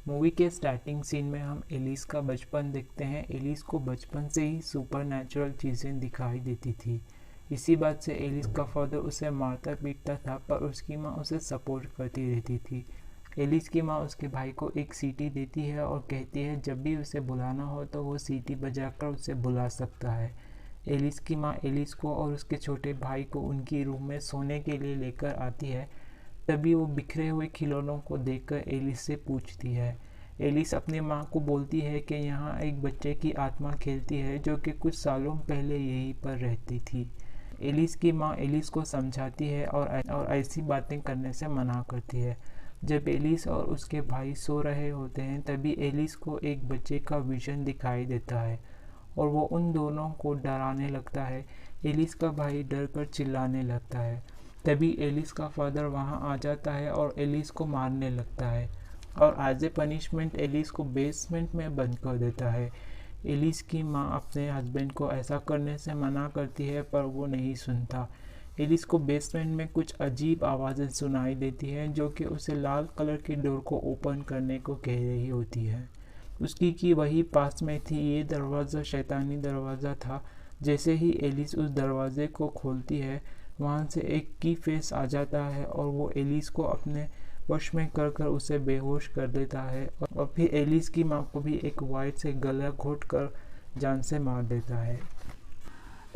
Movie के starting scene में हम एलिस का बचपन देखते हैं। एलिस को बचपन से ही सुपर नेचुरल चीज़ें दिखाई देती थी। इसी बात से एलिस का फादर उसे मारता पीटता था, पर उसकी माँ उसे सपोर्ट करती रहती थी। एलिस की माँ उसके भाई को एक सीटी देती है और कहती है जब भी उसे बुलाना हो तो वो सीटी बजाकर उसे बुला सकता है। एलिस की माँ एलिस को और उसके छोटे भाई को उनकी रूम में सोने के लिए लेकर आती है। तभी वो बिखरे हुए खिलौनों को देखकर एलिस से पूछती है। एलिस अपनी माँ को बोलती है कि यहाँ एक बच्चे की आत्मा खेलती है जो कि कुछ सालों पहले यहीं पर रहती थी। एलिस की माँ एलिस को समझाती है और ऐसी बातें करने से मना करती है। जब एलिस और उसके भाई सो रहे होते हैं तभी एलिस को एक बच्चे का विजन दिखाई देता है और वो उन दोनों को डराने लगता है। एलिस का भाई डर कर चिल्लाने लगता है। तभी एलिस का फादर वहाँ आ जाता है और एलिस को मारने लगता है और एज ए पनिशमेंट एलिस को बेसमेंट में बंद कर देता है। एलिस की माँ अपने हस्बैंड को ऐसा करने से मना करती है पर वो नहीं सुनता। एलिस को बेसमेंट में कुछ अजीब आवाज़ें सुनाई देती हैं जो कि उसे लाल कलर की डोर को ओपन करने को कह रही होती है। उसकी की वही पास में थी। ये दरवाज़ा शैतानी दरवाज़ा था। जैसे ही एलिस उस दरवाजे को खोलती है वहाँ से एक की फेस आ जाता है और वो एलिस को अपने वश में कर उसे बेहोश कर देता है और फिर एलिस की माँ को भी एक वाइट से गला घोट कर जान से मार देता है।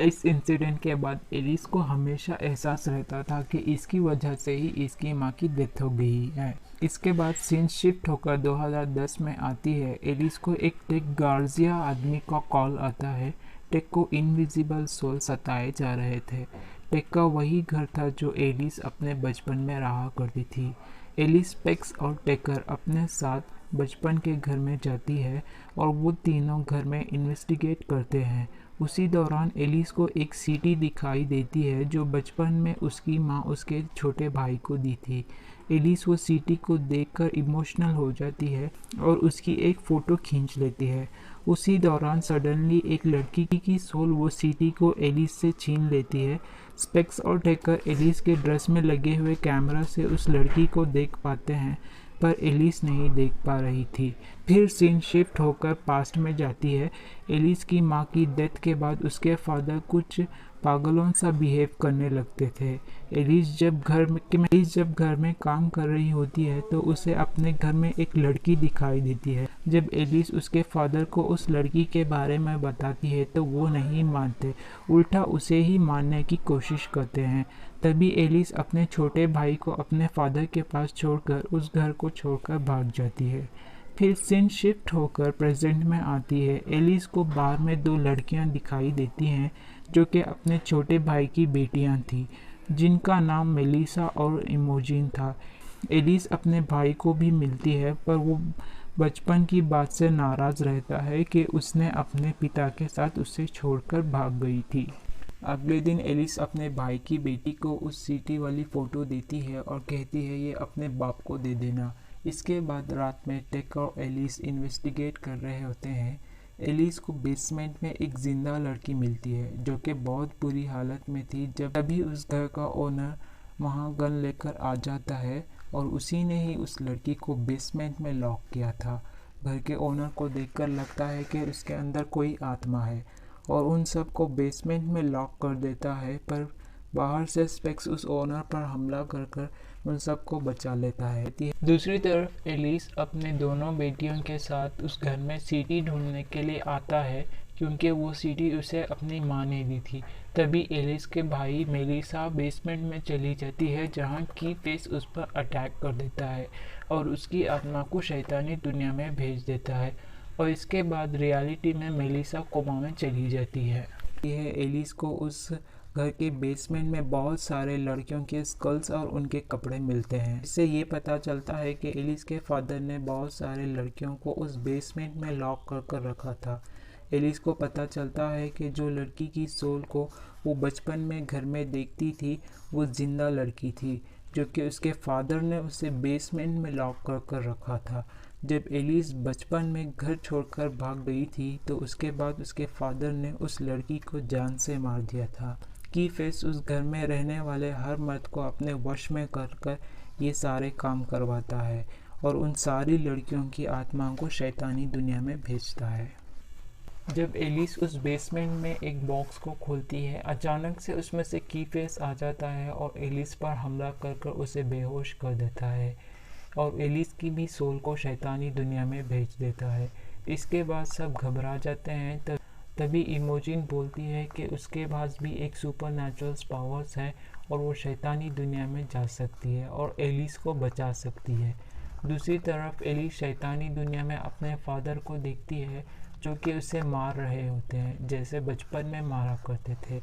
इस इंसिडेंट के बाद एलिस को हमेशा एहसास रहता था कि इसकी वजह से ही इसकी माँ की डेथ हो गई है। इसके बाद सीन शिफ्ट होकर 2010 में आती है। एलिस को एक टेक गार्जिया आदमी का कॉल आता है। टेक को इनविजिबल सोल सताए जा रहे थे। टेक का वही घर था जो एलिस अपने बचपन में रहा करती थी। एलिस, पेक्स और टेकर अपने साथ बचपन के घर में जाती है और वो तीनों घर में इन्वेस्टिगेट करते हैं। उसी दौरान एलिस को एक सीटी दिखाई देती है जो बचपन में उसकी माँ उसके छोटे भाई को दी थी। एलिस वो सीटी को देखकर इमोशनल हो जाती है और उसकी एक फ़ोटो खींच लेती है। उसी दौरान सडनली एक लड़की की सोल वो सीटी को एलिस से छीन लेती है। स्पेक्स और टेकर एलिस के ड्रेस में लगे हुए कैमरा से उस लड़की को देख पाते हैं पर एलिस नहीं देख पा रही थी। फिर सीन शिफ्ट होकर पास्ट में जाती है। एलिस की माँ की डेथ के बाद उसके फादर कुछ पागलों सा बिहेव करने लगते थे। एलिस जब घर में काम कर रही होती है तो उसे अपने घर में एक लड़की दिखाई देती है। जब एलिस उसके फादर को उस लड़की के बारे में बताती है तो वो नहीं मानते, उल्टा उसे ही मारने की कोशिश करते हैं। तभी एलिस अपने छोटे भाई को अपने फादर के पास छोड़कर उस घर को छोड़कर भाग जाती है। फिर सीन शिफ्ट होकर प्रेजेंट में आती है। एलिस को बार में दो लड़कियां दिखाई देती हैं जो कि अपने छोटे भाई की बेटियां थीं, जिनका नाम मेलिसा और इमोजिन था। एलिस अपने भाई को भी मिलती है पर वो बचपन की बात से नाराज़ रहता है कि उसने अपने पिता के साथ उसे छोड़कर भाग गई थी। अगले दिन एलिस अपने भाई की बेटी को उस सीटी वाली फ़ोटो देती है और कहती है ये अपने बाप को दे देना। इसके बाद रात में टेक और एलिस इन्वेस्टिगेट कर रहे होते हैं। एलिस को बेसमेंट में एक जिंदा लड़की मिलती है जो कि बहुत बुरी हालत में थी। जब तभी उस घर का ओनर वहाँ गन लेकर आ जाता है और उसी ने ही उस लड़की को बेसमेंट में लॉक किया था। घर के ओनर को देखकर लगता है कि उसके अंदर कोई आत्मा है और उन सब को बेसमेंट में लॉक कर देता है, पर बाहर से स्पेक्स उस ओनर पर हमला कर उन सबको बचा लेता है। दूसरी तरफ एलिस अपने दोनों बेटियों के साथ उस घर में सीटी ढूंढने के लिए आता है क्योंकि वो सीटी उसे अपनी माँ ने दी थी। तभी एलिस के भाई मेलिसा बेसमेंट में चली जाती है जहाँ की फेस उस पर अटैक कर देता है और उसकी आत्मा को शैतानी दुनिया में भेज देता है और इसके बाद रियलिटी में मेलिसा कोमा में चली जाती है। यह एलिस को उस घर के बेसमेंट में बहुत सारे लड़कियों के स्कल्स और उनके कपड़े मिलते हैं। इससे ये पता चलता है कि एलिस के फादर ने बहुत सारे लड़कियों को उस बेसमेंट में लॉक कर रखा था। एलिस को पता चलता है कि जो लड़की की सोल को वो बचपन में घर में देखती थी वो जिंदा लड़की थी जो कि उसके फादर ने उसे बेसमेंट में लॉक कर रखा था। जब एलिस बचपन में घर छोड़कर भाग गई थी तो उसके बाद उसके फादर ने उस लड़की को जान से मार दिया था। की फेस उस घर में रहने वाले हर मर्द को अपने वश में कर ये सारे काम करवाता है और उन सारी लड़कियों की आत्माओं को शैतानी दुनिया में भेजता है। जब एलिस उस बेसमेंट में एक बॉक्स को खोलती है, अचानक से उसमें से कीफेस आ जाता है और एलिस पर हमला कर उसे बेहोश कर देता है और एलिस की भी सोल को शैतानी दुनिया में भेज देता है। इसके बाद सब घबरा जाते हैं। तभी इमोजिन बोलती है कि उसके पास भी एक सुपर नेचुरल पावर्स है और वो शैतानी दुनिया में जा सकती है और एलिस को बचा सकती है। दूसरी तरफ एलिस शैतानी दुनिया में अपने फादर को देखती है जो कि उसे मार रहे होते हैं, जैसे बचपन में मारा करते थे।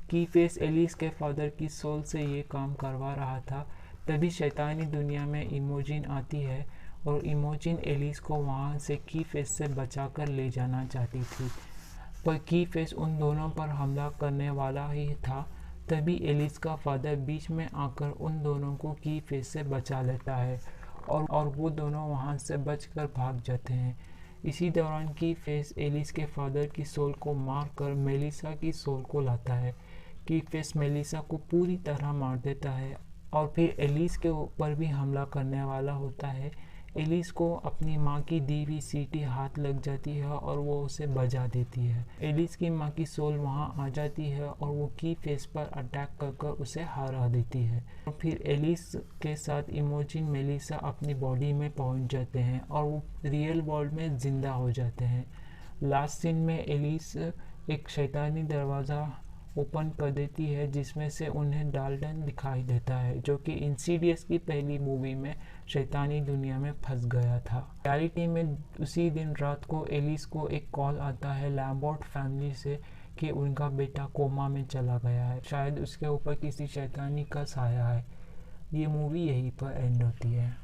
कीफेस एलिस के फादर की सोल से ये काम करवा रहा था। तभी शैतानी दुनिया में इमोजिन आती है और इमोजिन एलिस को वहाँ से कीफेस से बचाकर ले जाना चाहती थी, पर कीफेस उन दोनों पर हमला करने वाला ही था। तभी एलिस का फादर बीच में आकर उन दोनों को कीफेस से बचा लेता है और वो दोनों वहाँ से बचकर भाग जाते हैं। इसी दौरान कीफेस एलिस के फादर की सोल को मारकर मेलिसा की सोल को लाता है। कीफेस मेलिसा को पूरी तरह मार देता है और फिर एलिस के ऊपर भी हमला करने वाला होता है। एलिस को अपनी माँ की दी हुई सीटी हाथ लग जाती है और वो उसे बजा देती है। एलिस की माँ की सोल वहाँ आ जाती है और वो कीफेस पर अटैक कर उसे हरा देती है। और फिर एलिस के साथ इमोजिन मेलिसा अपनी बॉडी में पहुँच जाते हैं और वो रियल वर्ल्ड में जिंदा हो जाते हैं। लास्ट सीन में एलिस एक शैतानी दरवाज़ा ओपन कर देती है जिसमें से उन्हें डाल्टन दिखाई देता है, जो कि इंसीडियस की पहली मूवी में शैतानी दुनिया में फंस गया था। रियलिटी में उसी दिन रात को एलिस को एक कॉल आता है लैम्बर्ट फैमिली से कि उनका बेटा कोमा में चला गया है, शायद उसके ऊपर किसी शैतानी का साया है। ये मूवी यहीं पर एंड होती है।